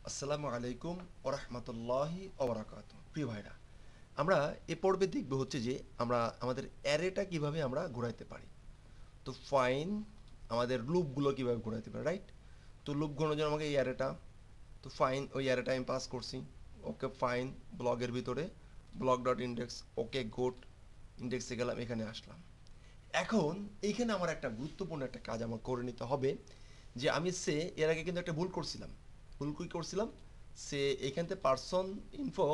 আসসালামু আলাইকুম ওয়া রাহমাতুল্লাহি ওয়া বারাকাতুহু। প্রিয় ভাইরা, আমরা এ পর্বে দেখব হচ্ছে যে আমরা আমাদের অ্যারেটা কিভাবে আমরা ঘোরাইতে পারি। তো ফাইন আমাদের লুপগুলো কিভাবে ঘোরাইতে পারি, রাইট? তো লুপ ঘোরানোর জন্য আমাকে এই অ্যারেটা, তো ফাইন ওই অ্যারেটা আমি পাস করছি। ওকে ফাইন, ব্লগের ভিতরে blog dot index, okay good, ইন্ডেক্সে গেলাম, এখানে আসলাম। এখন এইখানে আমার একটা গুরুত্বপূর্ণ একটা কাজ আমার করে নিতে হবে, যে আমি এর আগে কিন্তু একটা ভুল করছিলাম। ভুল কি করছিলাম? এখান থেকে পার্সন ইনফো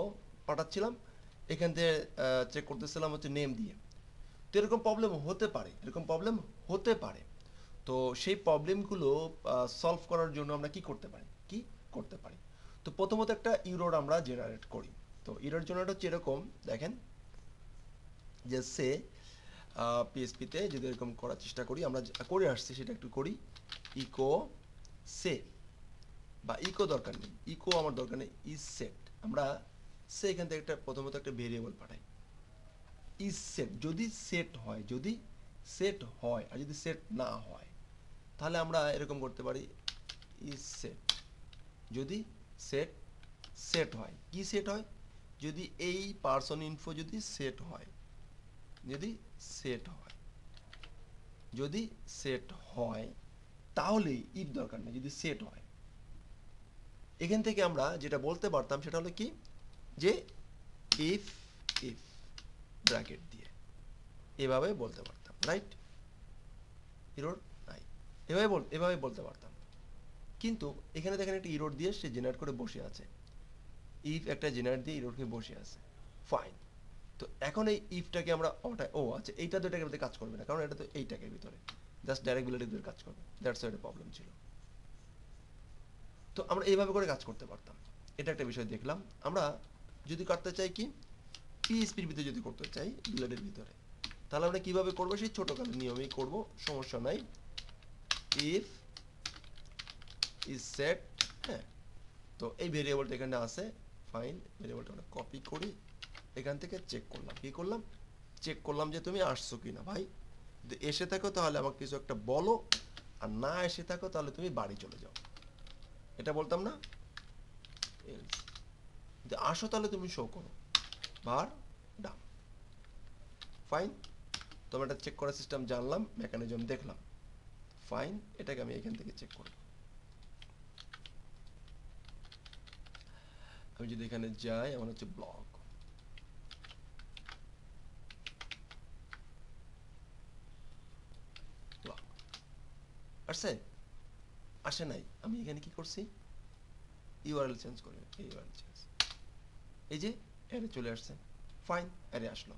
পাঠাচ্ছিলাম, এখান থেকে চেক করতেছিলাম হচ্ছে নেম দিয়ে। তো এরকম প্রবলেম হতে পারে, এরকম প্রবলেম হতে পারে। তো সেই প্রবলেমগুলো সলভ করার জন্য আমরা কি করতে পারি, কি করতে পারি? তো প্রথমত একটা ইরর আমরা জেনারেট করি। তো ইরর জেনারেট হচ্ছে এরকম, দেখেন যে পিএসপিতে যদি এরকম করার চেষ্টা করি, আমরা করে আসছি সেটা একটু করি। ইকো সে, বা ইকো দরকার নেই, ইকো আমার দরকার নেই, ইজ সেট। আমরা এখান থেকে একটা প্রথমত একটা ভেরিয়েবল পাঠাই, ইজ সেট। যদি সেট হয়, যদি সেট হয়, আর যদি সেট না হয় তাহলে আমরা এরকম করতে পারি, ইজ সেট। যদি সেট সেট হয়, কি সেট হয়? যদি এই পার্সন ইনফো যদি সেট হয়, যদি সেট হয়, যদি সেট হয় তাহলেই ইফ দরকার নেই, যদি সেট হয়। এখান থেকে আমরা যেটা বলতে পারতাম সেটা হলো কি, যে ইফ ইফ ব্র্যাকেট দিয়ে এভাবে বলতে পারতাম, রাইট? ইরোর নাই, এভাবে বলতে পারতাম। কিন্তু এখানে দেখেন একটা ইরোর দিয়ে সে জেনারেট করে বসে আছে, ইফ একটা জেনারেট দিয়ে ইরোরকে বসে আছে। ফাইন। তো এখন এই ইফটাকে আমরা আচ্ছা, এইটা তো এটাকে কাজ করবে না, কারণ এটা তো এইটাকে ভিতরে জাস্ট ডাইরেক্ট ভিতরে কাজ করবে। দ্যাটস ওয়াই একটা প্রবলেম ছিল। তো আমরা এইভাবে করে কাজ করতে পারতাম। এটা একটা বিষয় দেখলাম। আমরা যদি করতে চাই কি, পিএইচপির ভিতরে যদি করতে চাই বিলেডের ভিতরে, তাহলে আমরা কিভাবে করবো? সেই ছোটকালের নিয়মেই করব, সমস্যা নাই। ইফ ইজ সেট, হ্যাঁ। তো এই ভেরিয়েবলটা এখানে আছে, ফাইন। ভেরিয়েবলটা আমরা কপি করি, এখান থেকে চেক করলাম, কি করলাম? চেক করলাম যে তুমি আসছো কিনা। ভাই যদি এসে থাকো তাহলে আমাকে কিছু একটা বলো, আর না এসে থাকো তাহলে তুমি বাড়ি চলে যাও, এটা বলতাম না? যদি আসো তাহলে তুমি শো করো, ভার ডাম। ফাইন। তো আমরা একটা চেক করার সিস্টেম জানলাম, মেকানিজম দেখলাম। ফাইন, এটাকে আমি এখান থেকে চেক করব। আমি যদি এখানে যাই, আমার হচ্ছে ব্লগ, ব্লগ আসছে, আসে নাই। আমি এখানে কি করছি? ইউআরএল চেঞ্জ করে, ইউআরএল চেঞ্জ, এই যে অ্যারে চলে আসছে। ফাইন, অ্যারে আসলো।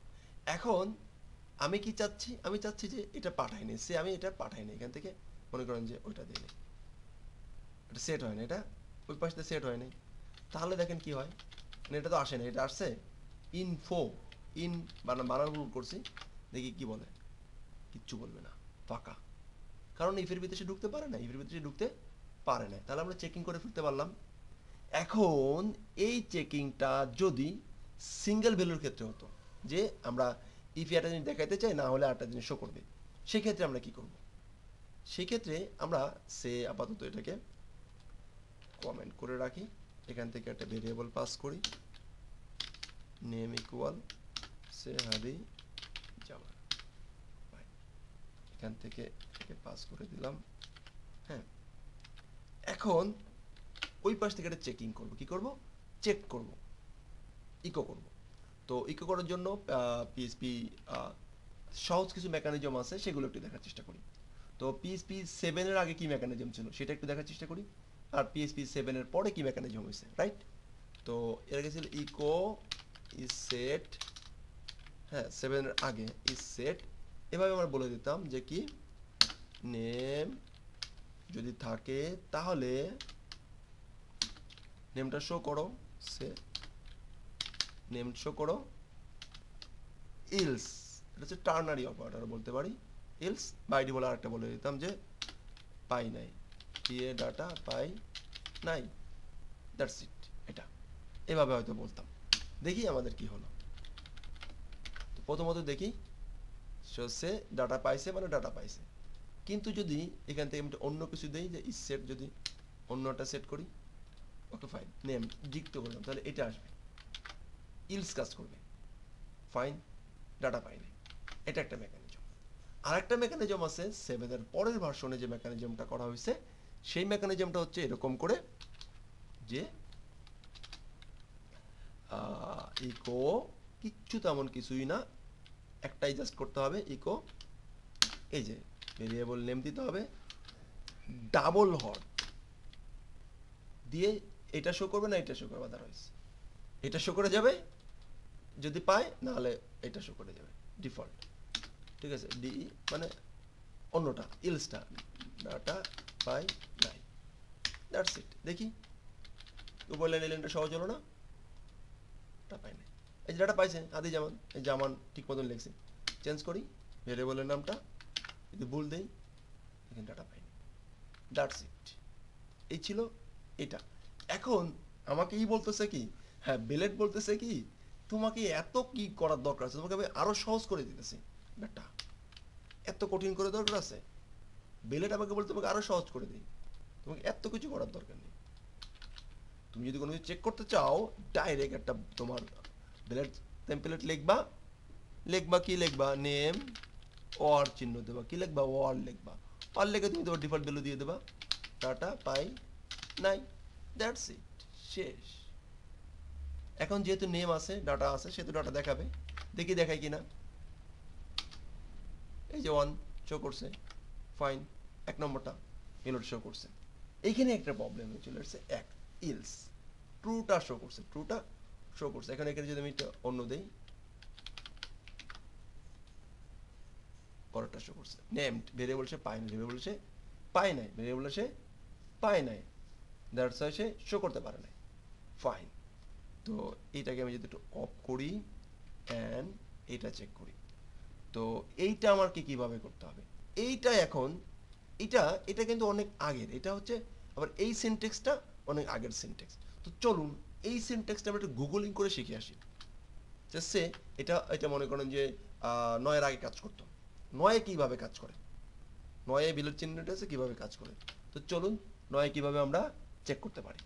এখন আমি কি চাচ্ছি? আমি চাচ্ছি যে এটা পাঠাইনি, আমি এটা পাঠাইনি এখান থেকে। মনে করেন যে ওইটা দিয়ে এটা সেট হয় না, এটা ওই পাশে সেট হয় নাই। তাহলে দেখেন কি হয়, মানে এটা তো আসে না, এটা আসছে ইনফো, ইন বানান ভুল করছি, দেখি কি বলে। কিচ্ছু বলবে না, ফাঁকা। কারণ ইফের ভিতরে সে ঢুকতে পারে না, ইফের ভিতরে সে ঢুকতে পারে না। তাহলে আমরা চেকিং করে ফিরতে পারলাম। এখন এই চেকিংটা যদি সিঙ্গেল ভ্যালুর ক্ষেত্রে হতো, যে আমরা ইফ একটা জিনিস দেখাইতে চাই, না হলে আরেকটা জিনিস শো করবে, সেক্ষেত্রে আমরা কি করব? সেক্ষেত্রে আমরা আপাতত এটাকে কমেন্ট করে রাখি, এখান থেকে একটা ভেরিয়েবল পাস করি, নেম ইকুয়াল হাবি জামা। এখান থেকে এটাকে পাস করে দিলাম, হ্যাঁ। এখন ওই পাশ থেকে এটা চেকিং করব, কি করব? চেক করব, ইকো করব। তো ইকো করার জন্য পিএইচপি সহজ কিছু মেকানিজম আছে, সেগুলো একটু দেখার চেষ্টা করি। তো পিএইচপি 7 এর আগে কি মেকানিজম ছিল সেটা একটু দেখার চেষ্টা করি, আর পিএইচপি 7 এর পরে কি মেকানিজম হয়েছে, রাইট? তো এর আগে ছিল ইকো ইজ সেট, হ্যাঁ, 7 এর আগে ইজ সেট। এভাবে আমরা বলে দিতাম যে কি, নেম যদি থাকে তাহলে নেমটা শো করো, সে নেম শো করো। ইলস, এটা হচ্ছে টার্নারি অপারেটর বলতে পারি। ইলস বাইডি বলে আরেকটা বলে দিতাম যে পাই নাই, দিয়ে ডাটা পাই নাই, দ্যাটস ইট। এটা এভাবে হয়তো বলতাম। দেখি আমাদের কি হলো। তো প্রথমত দেখি, সে ডাটা পাইছে, মানে ডাটা পাইছে। কিন্তু যদি এখান থেকে আমি অন্য কিছু দেই, যে ইস সেট, যদি অন্য একটা সেট করি, ওকে ফাইন, নেম যুক্ত করলাম, তাহলে এটা আসবে, ইলস কাজ করবে, ফাইন, ডাটা পাইনি। এটা একটা মেকানিজম। আর একটা মেকানিজম আছে 7 এর পরের ভার্সনে যে মেকানিজমটা করা হয়েছে, সেই মেকানিজমটা হচ্ছে এরকম করে যে ইকো, কিচ্ছু তেমন কিছুই না, একটাই জাস্ট করতে হবে, ইকো এই যে ভেরিয়েবল নেম দিতে হবে, ডাবল হর দিয়ে এটা শো করবে না এটা শো করবে, আদারওয়াইজ এটা শো করে যাবে যদি পায়, নাহলে এটা শো করে যাবে ডিফল্ট। ঠিক আছে, ডি মানে অন্যটা, ইলসটা, ডাটা পাই নাই, দ্যাটস ইট। দেখি উপর লাইন এলিমেন্টটা সহজ হলো না, ডাটা পাই নাই, এই যে ডাটা পাইছে আদি জামান, এই জামান ঠিক মতন লিখছে, চেঞ্জ করি ভেরিয়েবলের নামটা, যদি ভুল দেই এখানে ডাটা পাইনি, দ্যাটস ইট। এই ছিল এটা। এখন আমাকে ই বলতেছে কি, হ্যাঁ বেলেট বলতেছে কি, তোমাকে এত কি করার দরকার আছে, তোমাকে আমি আরো সহজ করে দিতেছি, বেটা এত কঠিন করে দরকার আছে? বেলেট আমাকে বলতে তোমাকে আরো সহজ করে দিই, তোমাকে এত কিছু করার দরকার নেই। তুমি যদি কোনো কিছু চেক করতে চাও, ডাইরেক্ট একটা তোমার বেলেট টেমপ্লেট লিখবা, লিখবা কি লিখবা, নেম ওয়ার চিহ্ন দেবা, কি লিখবা, ওয়ার লিখবা, ওয়ার লিখে তুমি তোমার ডিফল্ট ভ্যালু দিয়ে দেবা, ডাটা পাই নাই, দ্যাটস ইট, শেষ। এখন যেহেতু নেম আছে, ডাটা আছে, সেহেতু ডাটা দেখাবে, দেখি দেখায় কিনা, এই যে 1 শো করছে, ফাইন, এক নম্বরটা এলোড শো করছে। এইখানে একটা প্রবলেম চলে আসছে, এক ইলস ট্রুটা শো করছে, ট্রুটা শো করছে, এখানে যদি আমি একটা অন্য দেই, পরেরটা শো করছে, নেমড ভেরিয়েবল সে পায় না, ভেরিয়েবল সে পায় নাই, ভেরিয়েবল সে পায় নাই, দ্যাটস ওয়াই সে শো করতে পারে নাই, ফাইন। তো এইটাকে আমি যদি একটু অফ করি অ্যান্ড এটা চেক করি, তো এইটা আমাকে কিভাবে করতে হবে, এইটা এখন এটা এটা কিন্তু অনেক আগের, এটা হচ্ছে আবার এই সিনটেক্সটা অনেক আগের সিনটেক্স। তো চলুন এই সিনটেক্সটা আমরা একটু গুগলিং করে শিখে আসি। সে এটা এটা মনে করেন যে নয়ের আগে কাজ করতো, নয়ে কিভাবে কাজ করে, নয়ে বিলের চিহ্নটা আছে কিভাবে কাজ করে, তো চলুন নয়ে কিভাবে আমরা চেক করতে পারি।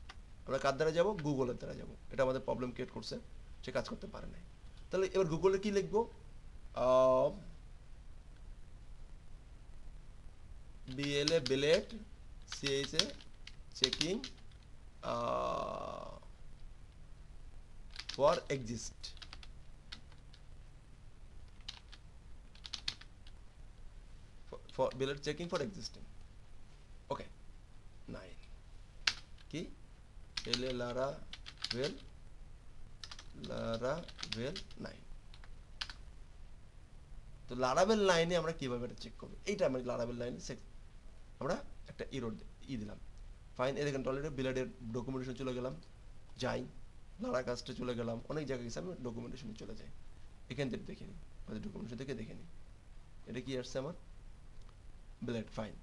আমরা কার দ্বারা যাব, গুগলের দ্বারা যাব, এটা আমাদের প্রবলেম ক্রিয়েট করছে, সে কাজ করতে পারে নাই। তাহলে এবার গুগলে কি লিখবো, B L A billet, C H A checking for exist, for billet checking for existing, okay 9 কি এলে Laravel 9, তো Laravel 9 এ আমরা কিভাবে এটা চেক করব, এইটা আমরা Laravel 9 এ আমরা একটা এরর দিলাম, ফাইন। এই দেখেন অলরেডি বিলেটের ডকুমেন্টেশন চলে গেলাম, যাই লারা কাস্টে চলে গেলাম, অনেক জায়গায় গেছে, আমি ডকুমেন্টেশনে চলে যাই, এখান থেকে দেখে নিই, আমাদের ডকুমেন্টেশন থেকে দেখে নিই এটা কি আসছে আমার বিলেট, ফাইন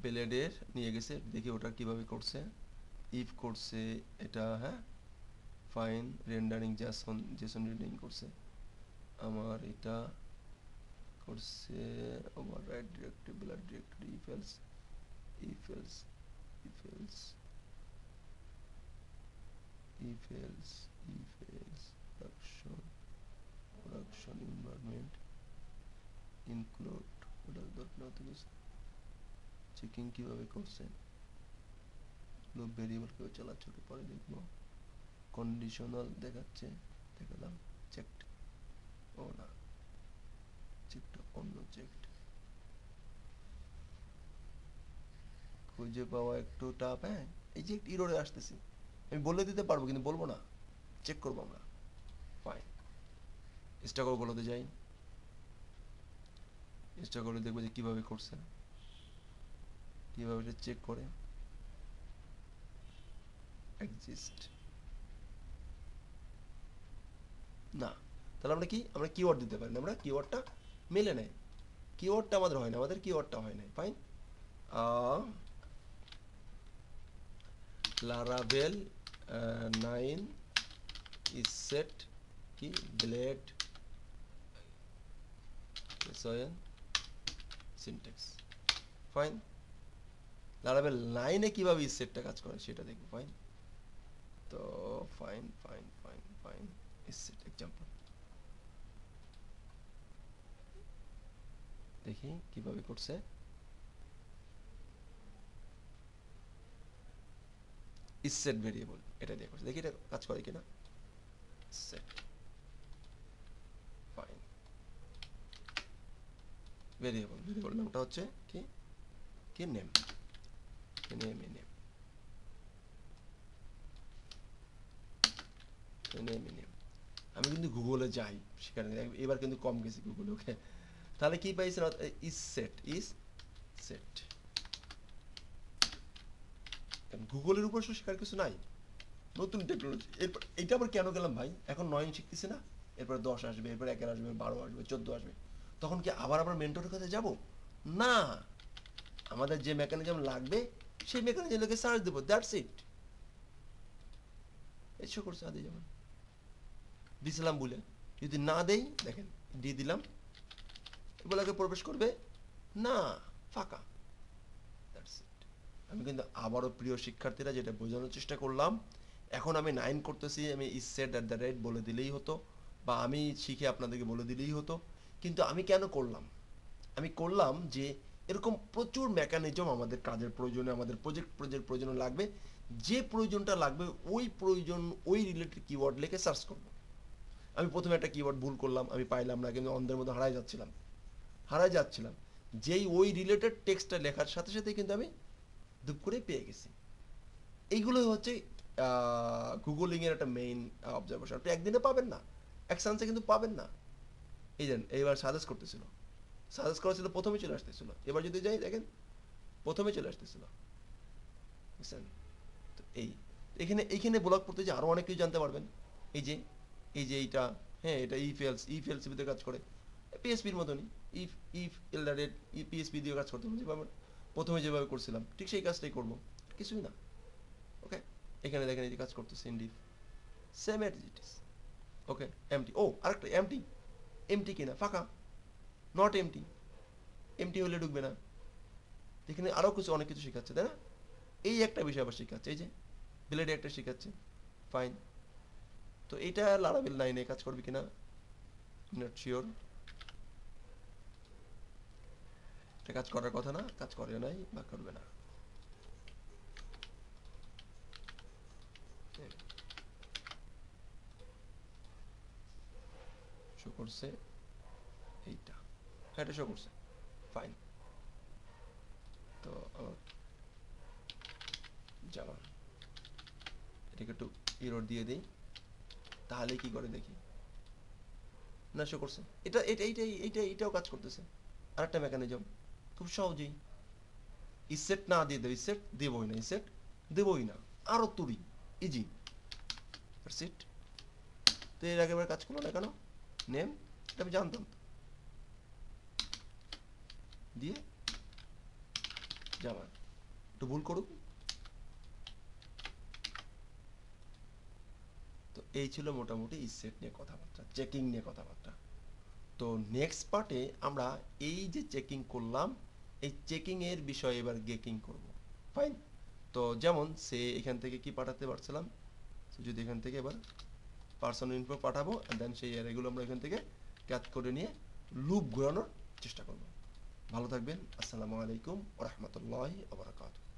বেলেডের নিয়ে গেছে, দেখি ওটা কিভাবে করছে, ইফ করছে এটা, হ্যাঁ fine, rendering Jason Jason rendering করছে, আমার এটা করছে override directive blade directory, if else if else if else if else if else production environment include, ওটা দরকার হতে গেছে, চেকিং কিভাবে করছে, গ্লোব ভেরিয়েবল কেউ চালাচ্ছে, ওটা পরে দেখবো, কন্ডিশনাল দেখাচ্ছে, দেখালাম, চেকড, ও না চেকটা অন্য চেকড, খুঁজে পাওয়া একটু টাফ, হ্যাঁ এই যে একটু ইররে আসতেছি, আমি বলে দিতে পারবো কিন্তু বলবো না, চেক করবো আমরা, ফাইন স্ট্রাগল বলতে যাই, স্ট্রাগলে দেখবো যে কিভাবে করছে, কিভাবে চেক করে, এক্সিস্ট না, তাহলে আমরা কি, আমরা কিওয়ার্ড দিতে পারি না, আমরা কিওয়ার্ডটা মেলে নেই, কিওয়ার্ডটা আমাদের হয় না, আমাদের কিওয়ার্ডটা হয় না, ফাইন। Laravel 9 is set কি blade soil syntax, fine Laravel 9 এ কিভাবে ইজ সেটটা কাজ করে সেটা দেখব। ফাইন। তো ফাইন ইজ সেট এক্সাম্পল দেখি কিভাবে করছে। ইজ সেট ভেরিয়েবল এটা দিয়ে করছে, দেখি এটা কাজ করে কিনা। সেট ফাইন ভেরিয়েবল নামটা হচ্ছে কি কি নেম নেম আমি কিন্তু গুগলে যাই সেখানে এবার কিন্তু কম গেছি গুগলে। ওকে, তাহলে কি পাইছে? ইজ সেট গুগলের উপর শেখার কিছু নাই, নতুন টেকনোলজি। এরপর এটা আবার কেন গেলাম ভাই, এখন 9 শিখতেছি না, এরপর 10 আসবে, এরপর 11 আসবে, 12 আসবে, 14 আসবে, তখন কি আবার আমরা মেন্টরের কাছে যাব? না, আমাদের যে মেকানিজম লাগবে সেই মেকানিজমকে সার্চ দেবো, দ্যাটস ইট। এসব করছে আদি যেমন দিছিলাম বলে, যদি না দেই দেখেন দিয়ে দিলাম, এগুলোকে প্রবেশ করবে না, ফাঁকা। That's it. আমি কিন্তু আবারও প্রিয় শিক্ষার্থীরা যেটা বোঝানোর চেষ্টা করলাম, এখন আমি 9 করতেছি, আমি is set at the rate বলে দিলেই হতো, বা আমি শিখে আপনাদেরকে বলে দিলেই হতো। কিন্তু আমি কেন করলাম? আমি করলাম যে এরকম প্রচুর মেকানিজম আমাদের কাজের প্রয়োজনে, আমাদের প্রজেক্ট প্রয়োজনে লাগবে, যে প্রয়োজনটা লাগবে ওই প্রয়োজন ওই রিলেটেড কিওয়ার্ড লিখে সার্চ করব। আমি প্রথমে একটা কিওয়ার্ড ভুল করলাম, আমি পাইলাম না, কিন্তু অন্ধের মতো হারাই যাচ্ছিলাম, যেই ওই রিলেটেড টেক্সটটা লেখার সাথে সাথে কিন্তু আমি দুপ করে পেয়ে গেছি। এইগুলোই হচ্ছে গুগলিং এর একটা মেইন অবজারভেশন। আপনি একদিনে পাবেন না, এক চান্সে কিন্তু পাবেন না। এই দেন এইবার সাজেস্ট করতেছিল, সাজেস্ট করা ছিল প্রথমে চলে আসতেছিল, এবার যদি যাই দেখেন প্রথমে চলে আসতেছিল, বুঝছেন? তো এইখানে ব্লগ পড়তে যে আরো অনেক কিছু জানতে পারবেন। এই যে এইটা, হ্যাঁ এটা ইফ এলস ভিতরে কাজ করে, পিএসপির মতনই। ইফ ইফ এলডারেট পিএসপি দিয়ে কাজ করতে যেভাবে প্রথমে যেভাবে করছিলাম ঠিক সেই কাজটাই করবো, কিছুই না। ওকে, এখানে দেখেন এই যে কাজ করতেছে ইন্ডিফ, same at it is. Okay, empty, ও আরেকটা এমটি কিনা ফাঁকা, নট এমটি হলে ঢুকবে না। এখানে আরো কিছু অনেক কিছু শেখাচ্ছে, তাই না? এই একটা বিষয় আবার শেখাচ্ছে, এই যে ব্লেডে একটা শেখাচ্ছে। ফাইন। তো এটা লারাভেল 9 কাজ করবে কিনা নট শিওর। এটা কাজ করার কথা না, কাজ করে নাই বা করবে না। শো করছে এইটা, হ্যাঁ এটা শো করছে। ফাইন। তো যাওয়া এটাকে একটু এরর দিয়ে দিই, তাহলে কি করে দেখি। না শো করছে, এটাও কাজ করতেছে। আরেকটা মেকানিজম খুব সহজেই, ইসেট না দিয়ে দেবে, ইসেট দেবই না, ইসেট দেবই না, আরো তুরি, ইজি। সিট তো এর আগেবার কাজ করলো না কেন? নেম এটা আমি জানতাম, দিয়ে যাওয়া একটু ভুল করুক। তো এই ছিল মোটামুটি ইসেট নিয়ে কথাবার্তা, চেকিং নিয়ে কথাবার্তা। তো নেক্সট পার্টে আমরা এই যে চেকিং করলাম, এই চেকিং এর বিষয়ে এবার গেকিং করব। ফাইন। তো যেমন সে এখান থেকে কি পাঠাতে পারছিলাম, যদি এখান থেকে এবার পার্সোনাল ইনফো পাঠাবো, দেন সেই অ্যারেগুলো আমরা এখান থেকে ক্যাচ করে নিয়ে লুপ ঘোরানোর চেষ্টা করব। ভালো থাকবেন। আসসালামু আলাইকুম ওয়া রাহমাতুল্লাহি ওয়া বারাকাতুহু।